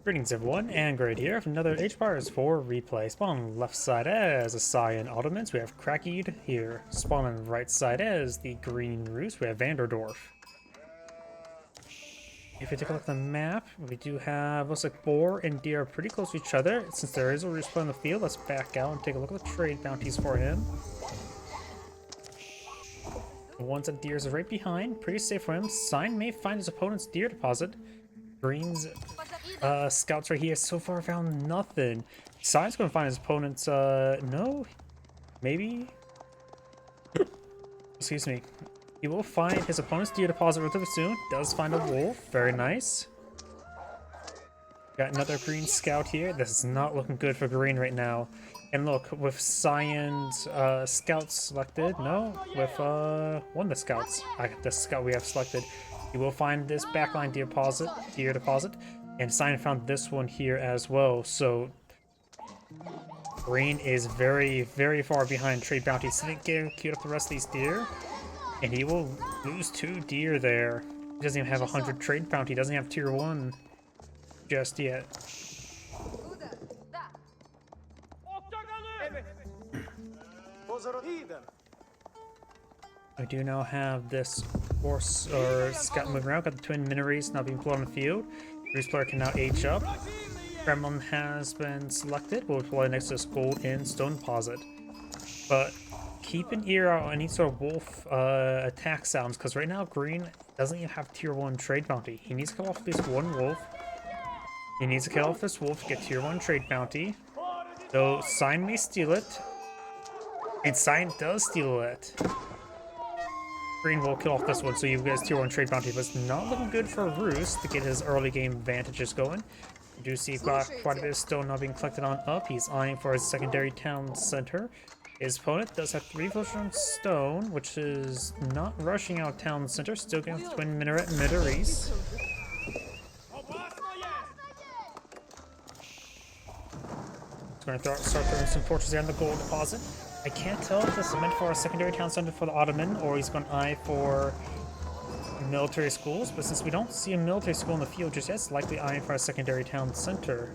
Greetings everyone, and Great here with another H-Bars for replay. Spawn on left side as a Cyan Ottomans, we have CrackedyHere. Spawn on right side as the Green Roost, we have VanDerDorf. If you take a look at the map, we do have, looks like boar and deer are pretty close to each other. Since there is a roost on the field, let's back out and take a look at the trade bounties for him. The ones that deers are right behind, pretty safe for him. Cyan may find his opponent's deer deposit. Green's scouts right here so far found nothing. Cyan's gonna find his opponent's no, maybe. Excuse me. He will find his opponent's deer deposit relatively soon. Does find a wolf, very nice. Got another green scout here. This is not looking good for green right now. And look, with Cyan's scouts selected, no, with one of the scouts, the scout we have selected. You will find this backline deer deposit, and Cyan found this one here as well. So green is very, very far behind trade bounty. So didn't queued up the rest of these deer, and he will lose 2 deer there. He doesn't even have 100 trade bounty. He doesn't have tier 1 just yet. We do now have this horse or scout moving around. Got the twin mini-race now being put on the field. Roost player can now age up. Kremlin has been selected. We'll deploy next to this gold and stone deposit. But keep an ear out on any sort of wolf attack sounds, because right now green doesn't even have tier 1 trade bounty. He needs to kill off at least one wolf. He needs to kill off this wolf to get tier 1 trade bounty. So Cyan may steal it. And Cyan does steal it. Green will kill off this one, so you guys tier 1 trade bounty, but it's not looking good for Roost to get his early game advantages going. You do see quite a bit of stone now being collected on up. He's eyeing for his secondary town center. His opponent does have 3 villagers on stone, which is not rushing out town center. Still getting the twin minaret mid-race. He's going to start throwing some torches there on the gold deposit. I can't tell if this is meant for a secondary town center for the Ottoman, or he's going to eye for military schools, but since we don't see a military school in the field just yet, it's likely eyeing for a secondary town center.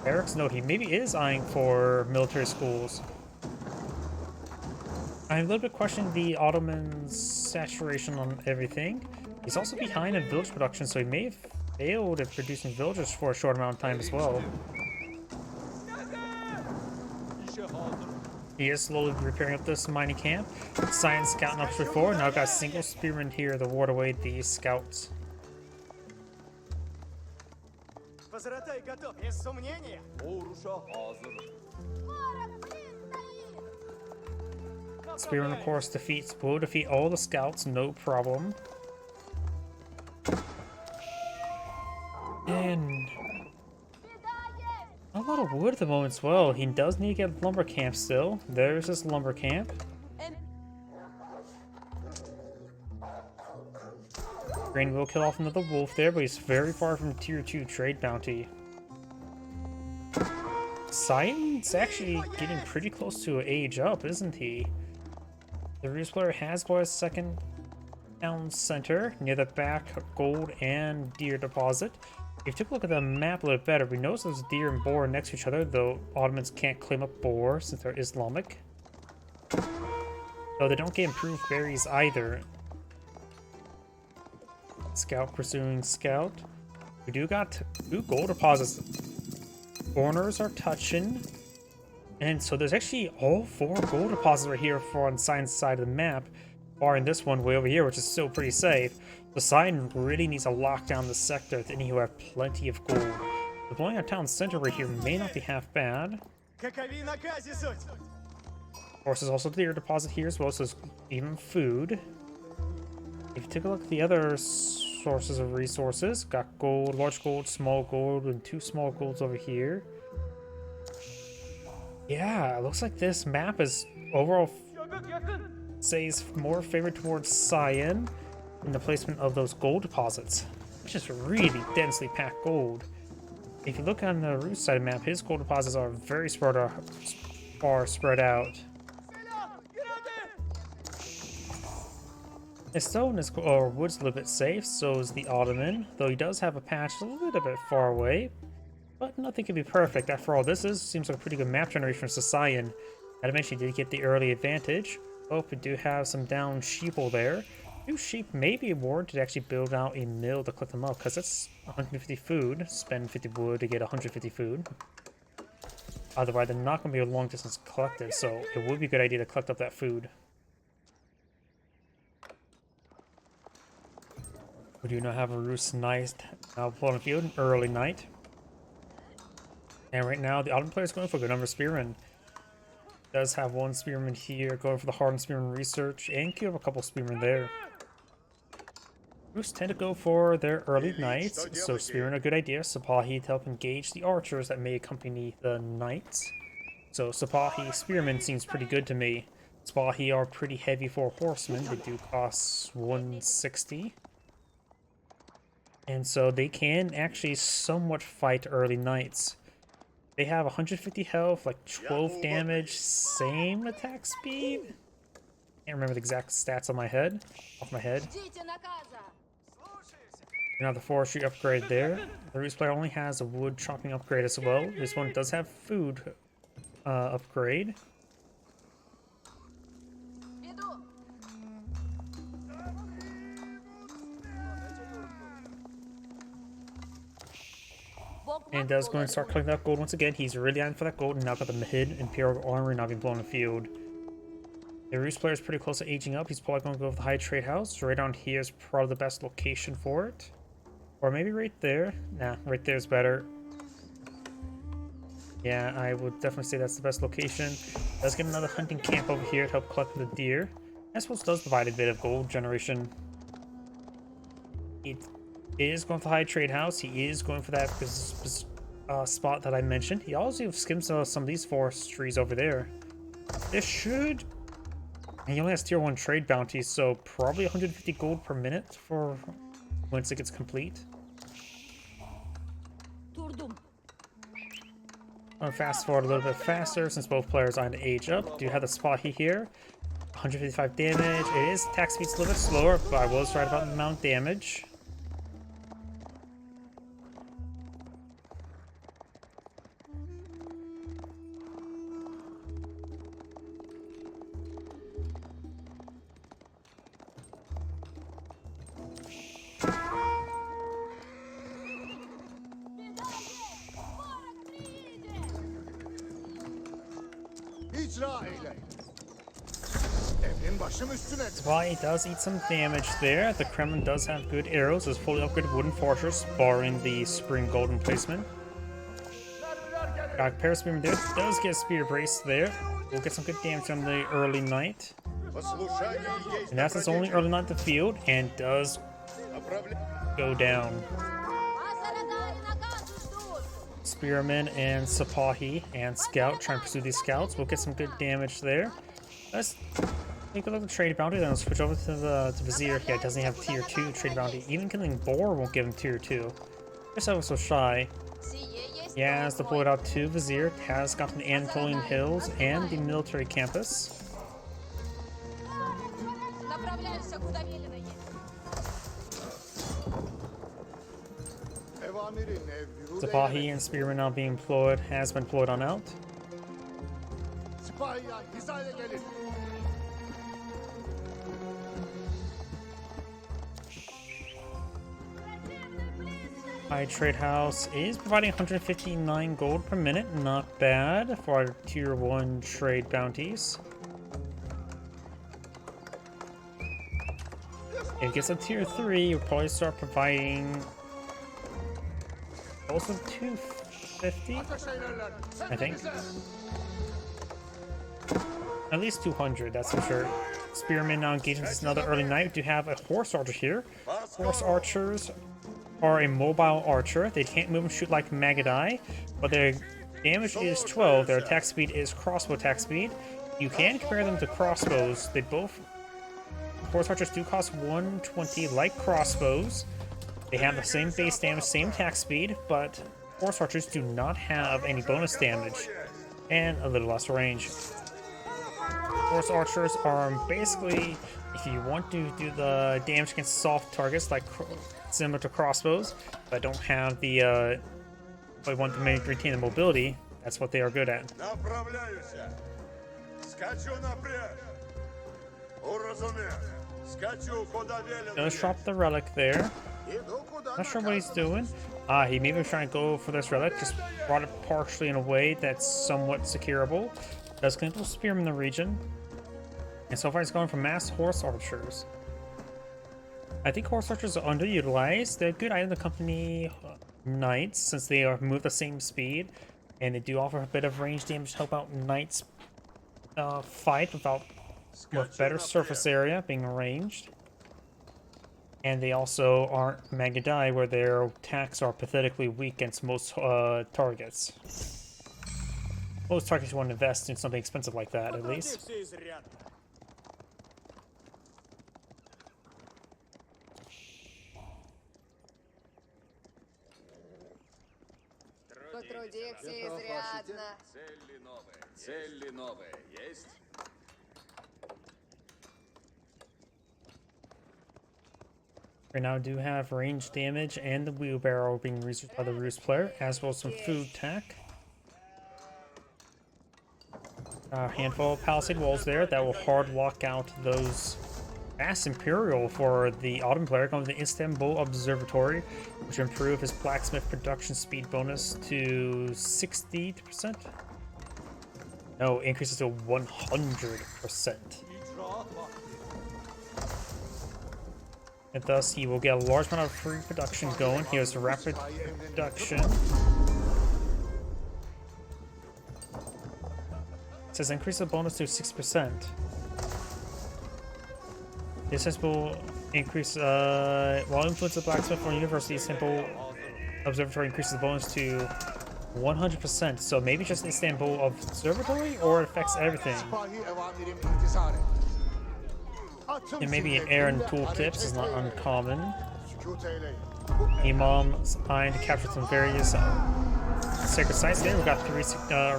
Eric's note, he maybe is eyeing for military schools. I'm a little bit questioning the Ottoman's saturation on everything. He's also behind in village production, so he may have failed at producing villagers for a short amount of time as well. He is slowly repairing up this mining camp. Cyan scouting up before. Now got a single spearman here to ward away these scouts. Spearman, of course, will defeat all the scouts, no problem. And a lot of wood at the moment as well. He does need to get a lumber camp still. There's this lumber camp. Green will kill off another wolf there, but he's very far from tier 2 trade bounty. Cyan's actually getting pretty close to age up, isn't he? The Roost player has bought a second town center near the back gold and deer deposit. If you take a look at the map a little better, we notice there's deer and boar next to each other, though Ottomans can't claim up boar since they're Islamic. Though they don't get improved berries either. Scout pursuing scout. We do got 2 gold deposits. Foreigners are touching. And so there's actually all 4 gold deposits right here for on Cyan's side of the map, barring this one way over here, which is still pretty safe. The Cyan really needs to lock down the sector, then he will have plenty of gold. Deploying a town center right here may not be half bad. Of course, there's also the deer deposit here as well, so there's even food. If you take a look at the other sources of resources, got gold, large gold, small gold, and 2 small golds over here. Yeah, it looks like this map is overall says more favored towards Cyan in the placement of those gold deposits, which is really densely packed gold. If you look on the Roost side of the map, his gold deposits are very far spread out. His stone is, or wood's a little bit safe, so is the Ottoman, though he does have a patch a little bit far away. But nothing can be perfect. After all, seems like a pretty good map generation for Sicilian. That eventually did get the early advantage. Oh, we do have some down sheeple there. 2 sheep may be warranted to actually build out a mill to collect them up, because that's 150 food. Spend 50 wood to get 150 food. Otherwise, they're not going to be a long distance collected, so it would be a good idea to collect up that food. We do not have a roost nice now on the field, early night. And right now, the Ottoman player is going for a good number of spearmen. Does have 1 spearman here, going for the hardened spearman research, and queue up a couple spearmen there. Roosts tend to go for their early knights, so spearmen are a good idea. Sipahi to help engage the archers that may accompany the knights. So Sipahi spearmen seems pretty good to me. Sipahi are pretty heavy for horsemen. They do cost 160. And so they can actually somewhat fight early knights. They have 150 health, like 12 damage, same attack speed. Can't remember the exact stats on my head, off my head. Now the forestry upgrade there. The Roost player only has a wood chopping upgrade as well. This one does have food upgrade. And does going to start collecting that gold once again. He's really on for that gold and now got the mid Imperial armor not being blown in the field. The Roost player is pretty close to aging up. He's probably going to go with the high trade house. Right down here is probably the best location for it. Or maybe right there. Nah, right there is better. Yeah, I would definitely say that's the best location. Does get another hunting camp over here to help collect the deer. I suppose does provide a bit of gold generation. It is going for the high trade house. He is going for that spot that I mentioned. He also skims some of these forest trees over there. This should... He only has tier 1 trade bounties, so probably 150 gold per minute for once it gets complete. I'll fast forward a little bit faster since both players are on to age up. Do have the Sipahi here. 155 damage. It is attack speed's a little bit slower, but I was right about the amount of damage. While he does eat some damage there, the Kremlin does have good arrows as fully upgraded wooden fortress, barring the spring golden placement. Got Pair Spearman there, does get a spear brace there. We'll get some good damage on the early knight. And that's his only early knight in the field, and does go down. Spearman and Sipahi and Scout try and pursue these scouts. We'll get some good damage there. Let's take a look at the trade bounty, then we'll switch over to the Vizier. Yeah, it doesn't have tier 2 trade bounty. Even killing Boar won't give him tier 2. Just ever so shy. He has deployed out 2 Vizier, has gotten the Anatolian Hills and the military campus. Sipahi and Spearman now being employed, has been employed on out. High Trade House is providing 159 gold per minute, not bad for our tier 1 trade bounties. If it gets a tier 3, you'll probably start providing also 250, I think. At least 200, that's for sure. Spearman now engaging another early knight. We do have a horse archer here. Horse archers are a mobile archer. They can't move and shoot like Magadai, but their damage is 12. Their attack speed is crossbow attack speed. You can compare them to crossbows. They both... Horse archers do cost 120 like crossbows. They have the same base damage, same attack speed, but horse archers do not have any bonus damage and a little less range. Horse archers are basically if you want to do the damage against soft targets like similar to crossbows, but don't have the but want to retain the mobility, that's what they are good at. Does drop the relic there. Not sure what he's doing. He maybe was trying to go for this relic, just brought it partially in a way that's somewhat secureable. Does connect with Spearman in the region. And so far he's going for mass horse archers. I think horse archers are underutilized. They're a good item to accompany knights since they are move the same speed. And they do offer a bit of range damage to help out knights fight with better surface area being ranged. And they also aren't Magadai, where their attacks are pathetically weak against most targets. Most targets want to invest in something expensive like that, at least. We now do have range damage and the wheelbarrow being researched by the Roost player, as well as some food tech. A handful of palisade walls there that will hard lock out those fast Imperial for the Ottoman player. Going to the Istanbul Observatory, which will improve his blacksmith production speed bonus to 60%. No, increases to 100%. And thus he will get a large amount of free production going. He has rapid production. It says increase the bonus to 6%. This will increase while influence the blacksmith or university simple observatory increases the bonus to 100%. So maybe just Istanbul Observatory, or it affects everything. And maybe air and tooltips is not uncommon. Imam's eyeing to capture some various sacred sites there. We've got 3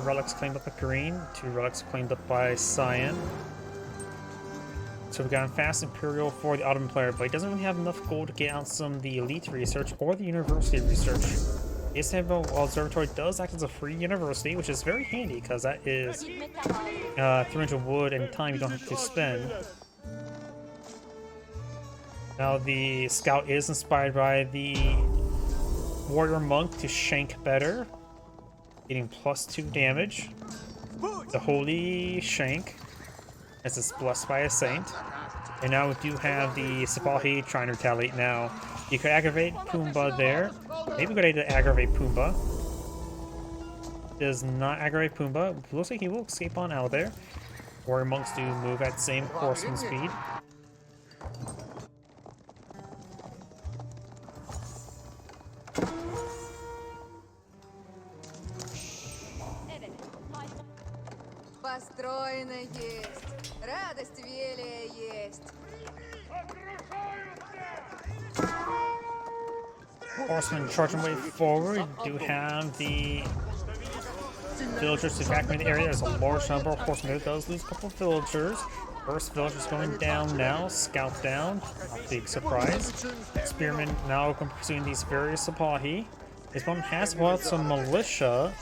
relics claimed up by green, 2 relics claimed up by cyan. So we've got a fast Imperial for the Ottoman player, but he doesn't really have enough gold to get out some of the elite research or the university research. The Istanbul Observatory does act as a free university, which is very handy because that is 300 wood and time you don't have to spend. Now the scout is inspired by the warrior monk to shank better, getting +2 damage. The holy shank, as it's blessed by a saint. And now we do have the Sipahi trying to retaliate now. You could aggravate Pumbaa there. Maybe a good idea to aggravate Pumbaa. Does not aggravate Pumbaa. Looks like he will escape on out of there. Warrior monks do move at same horseman speed. Построено есть. Радость велия есть. Horsemen charging way forward. Do have the villagers evacuating the area. There's a large number of horsemen. There does lose a couple of villagers. First villagers going down now. Scout down. Not a big surprise. Spearmen now pursuing these various Sipahi. This one has brought some militia.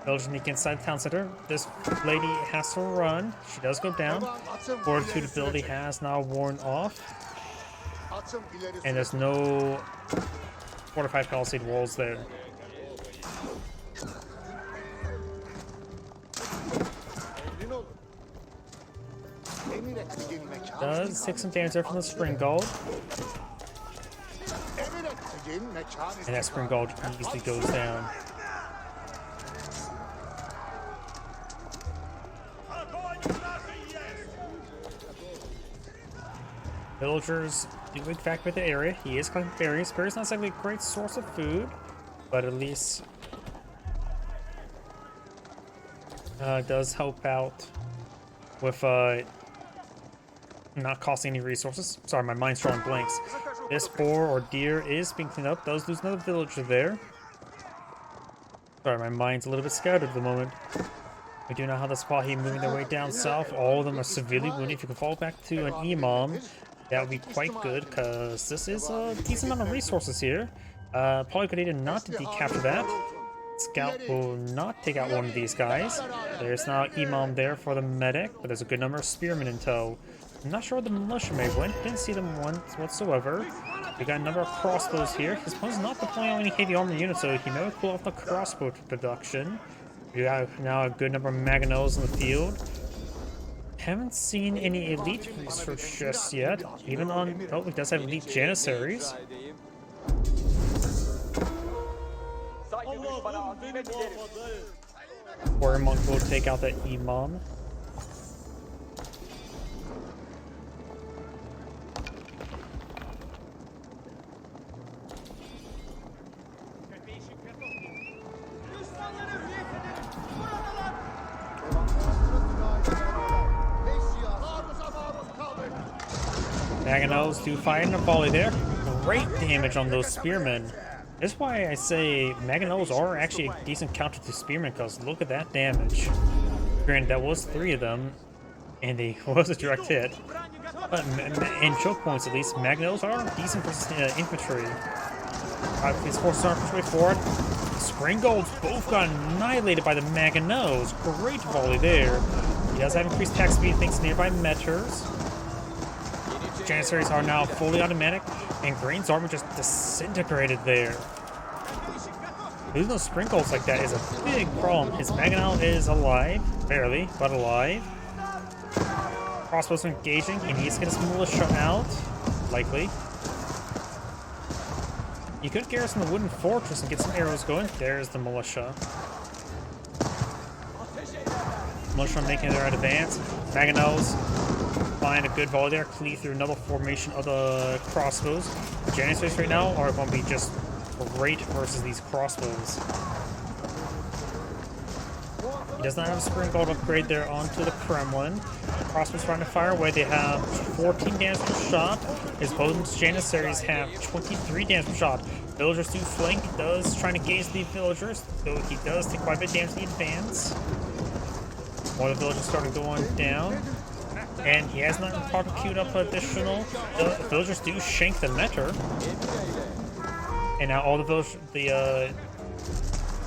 Villagers sneak inside the town center. This lady has to run. She does go down. Fortitude ability has now worn off. And there's no fortified palisade walls there. Does take some damage there from the Spring Guard. And that Spring Guard easily goes down. Villagers do evacuate the area. He is collecting berries. Berries not exactly a great source of food, but at least does help out with not costing any resources. Sorry, my mind's drawing blanks. This boar or deer is being cleaned up. Does lose another villager there. Sorry, my mind's a little bit scattered at the moment. We do know how the Spahi moving their way down south. All of them are severely wounded. If you can fall back to an Imam, that would be quite good, because this is a decent amount of resources here. Probably could either not to decapture that. Scout will not take out one of these guys. There's now Imam there for the medic, but there's a good number of spearmen in tow. I'm not sure where the militia may went. Didn't see them once whatsoever. We got a number of crossbows here. His opponent's not deploying any heavy armor units, so he may pull off the crossbow production. We got now a good number of Mangonels in the field. Haven't seen any elite research just yet. Even on... Oh, it does have elite Janissaries. Warrior Monk will take out that Imam. Mangonels do fire in a volley there. Great damage on those spearmen. That's why I say Mangonels are actually a decent counter to spearmen, because look at that damage. Granted, that was 3 of them, and it was a direct hit. But in choke points, at least, Mangonels are decent for infantry. These forces aren't pushing forward. Springgolds both got annihilated by the Mangonels. Great volley there. He does have increased attack speed thanks to nearby meters. Janissaries are now fully automatic, and Green's armor just disintegrated there. Losing those sprinkles like that is a big problem. His Mangonel is alive, barely, but alive. Crossbows engaging. He needs to get his militia out, likely. You could garrison the wooden fortress and get some arrows going. There's the militia. Militia making their advance. Mangonels find a good volley there, cleave through another formation of the crossbows. The Janissaries right now are going to be just great versus these crossbows. He does not have a Springgold upgrade there onto the Kremlin. Crossbows trying to fire away. They have 14 damage per shot. His opponent's Janissaries have 23 damage per shot. Villagers do flank. Does trying to gauge the villagers, though he does take quite a bit of damage in the advance. More of the villagers started going down. And he has not probably queued up additional. The villagers do shank the meter. And now all the villagers, the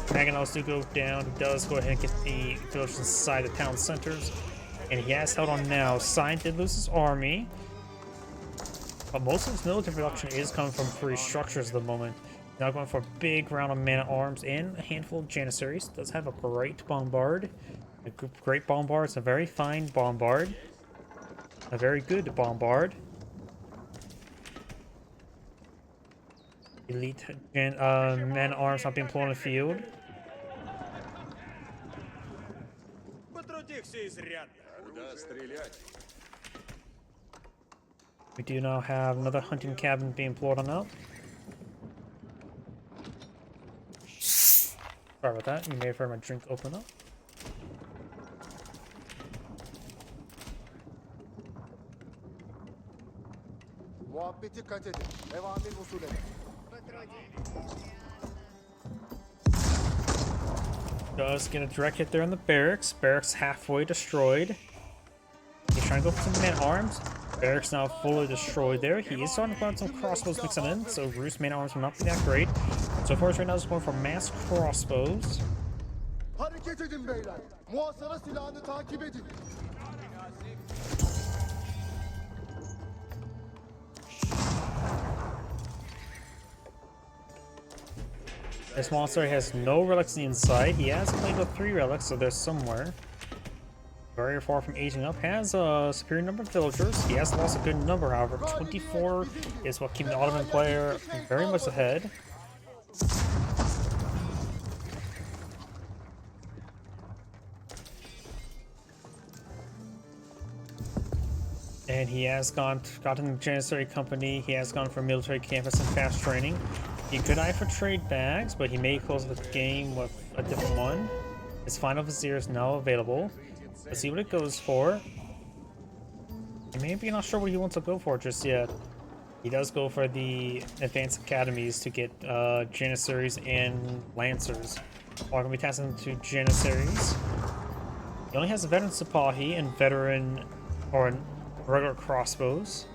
Mangonels do go down. He does go ahead and get the villagers inside the town centers. And he has held on now. Sign did lose his army. But most of his military production is coming from 3 structures at the moment. Now going for a big round of man-at-arms and a handful of Janissaries. Does have a great bombard. A great bombard. It's a very fine bombard. A very good bombard. Elite man-at-arms not being pulled on the field. We do now have another hunting cabin being pulled on out. Sorry about that. You may have heard my drink open up. Does get a direct hit there on the barracks. Barracks halfway destroyed. He's trying to go for some man-arms. Barracks now fully destroyed there. He is starting to put some crossbows mixing in, so Roos man-arms will not be that great. So far right now is going for mass crossbows. This monster has no relics inside. He has played with 3 relics, so there's somewhere. Very far from aging up. Has a superior number of villagers. He has lost a good number, however. 24 is what keeps the Ottoman player very much ahead. And he has gotten the Janissary Company. He has gone for military campus and fast training. He could eye for trade bags, but he may close the game with a different one. His final vizier is now available. Let's see what it goes for. He may be not sure what he wants to go for just yet. He does go for the advanced academies to get Janissaries and Lancers. We're going to be tasking to Janissaries. He only has a veteran Sipahi and veteran or regular crossbows.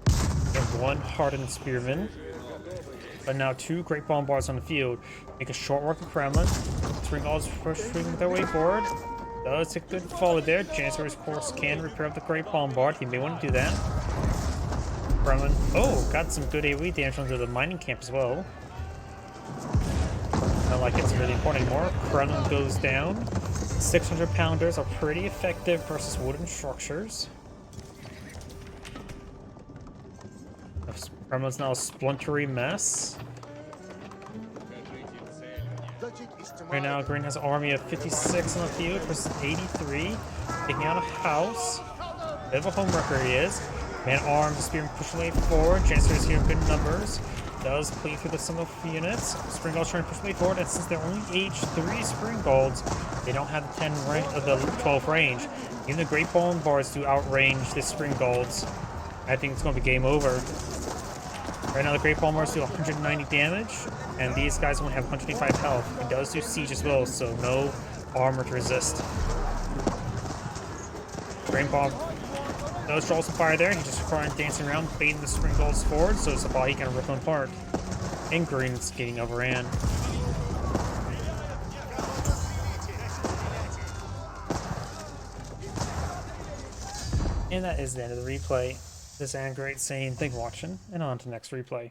And 1 hardened spearman. But now 2 great bombards on the field. Make a short work of Kremlin. Springald's pushing their way forward. Does a good follow there. Janitors, of course, can repair up the great bombard. He may want to do that. Kremlin. Oh, got some good AoE damage onto the mining camp as well. Not like it's really important anymore. Kremlin goes down. 600 pounders are pretty effective versus wooden structures. Kremlin's now a splintery mess. Right now, Green has an army of 56 on the field versus 83. Taking out a house. Bit of a homewrecker he is. Man-armed spearman pushing way forward. Janissaries here in good numbers. Does cleave through the sum of units. Springald's trying to push way forward, and since they're only H3 Springolds, they don't have the 10 range of the 12 range. Even the Great Bombards do outrange the Springolds. I think it's going to be game over. Right now, the Great Bombards do 190 damage, and these guys only have 125 health. He does do siege as well, so no armor to resist. Great Bomb does draw some fire there, and he's just trying dancing around, baiting the Springolds forward, so Sipahi can rip them apart. And Green's getting overran. And that is the end of the replay. This is Great saying thanks for watching, and on to the next replay.